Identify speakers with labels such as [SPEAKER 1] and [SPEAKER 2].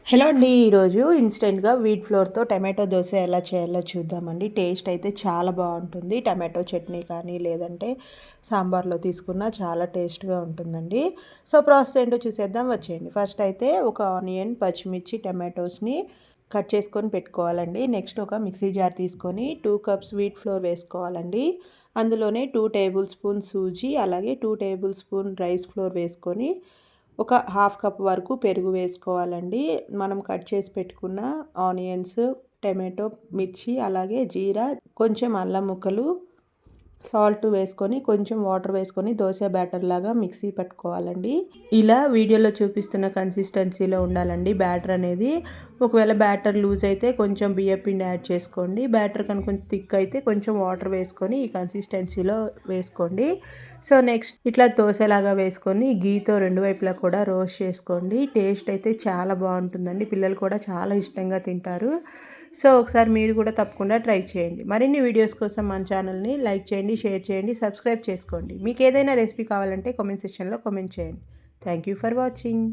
[SPEAKER 1] Hello అండి. ఈరోజు ఇన్స్టెంట్‌గా వీట్ ఫ్లోర్‌తో టమాటో దోస ఎలా చేయాలో చూద్దామండి. టేస్ట్ అయితే చాలా బావుంటుంది. టమాటో చట్నీ కానీ, లేదంటే సాంబార్‌లో తీసుకున్నా చాలా టేస్ట్‌గా ఉంటుందండి. సో, ప్రాసెస్ ఏంటో చూసేద్దాం వచ్చేయండి. ఫస్ట్ అయితే ఒక ఆనియన్, పచ్చిమిర్చి, టమాటోస్‌ని కట్ చేసుకొని పెట్టుకోవాలండి. నెక్స్ట్ ఒక మిక్సీ జార్ తీసుకొని 2 కప్స్ వీట్ ఫ్లోర్ వేసుకోవాలండి. అందులోనే 2 టేబుల్ స్పూన్ సూజీ, అలాగే 2 టేబుల్ స్పూన్ రైస్ ఫ్లోర్ వేసుకొని ఒక హాఫ్ కప్ వరకు పెరుగు వేసుకోవాలండి. మనం కట్ చేసి పెట్టుకున్న ఆనియన్స్, టమాటో, మిర్చి, అలాగే జీరా, కొంచెం అల్లం ముక్కలు, సాల్ట్ వేసుకొని కొంచెం వాటర్ వేసుకొని దోస బ్యాటర్ లాగా మిక్సీ పట్టుకోవాలండి. ఇలా వీడియోలో చూపిస్తున్న కన్సిస్టెన్సీలో ఉండాలండి బ్యాటర్ అనేది. ఒకవేళ బ్యాటర్ లూజ్ అయితే కొంచెం బియ్యపిండి యాడ్ చేసుకోండి. బ్యాటర్ కనుక కొంచెం థిక్ అయితే కొంచెం వాటర్ వేసుకొని ఈ కన్సిస్టెన్సీలో వేసుకోండి. సో నెక్స్ట్ ఇట్లా దోసలాగా వేసుకొని గీతో రెండు వైపులా కూడా రోస్ట్ చేసుకోండి. టేస్ట్ అయితే చాలా బాగుంటుందండి. పిల్లలు కూడా చాలా ఇష్టంగా తింటారు. సో ఒకసారి మీరు కూడా తప్పకుండా ట్రై చేయండి. మరిన్ని వీడియోస్ కోసం మన ఛానల్ని లైక్ చేయండి, షేర్ చేయండి, సబ్స్క్రైబ్ చేసుకోండి. మీకు ఏదైనా రెసిపీ కావాలంటే కామెంట్ సెక్షన్లో కామెంట్ చేయండి. Thank you for watching.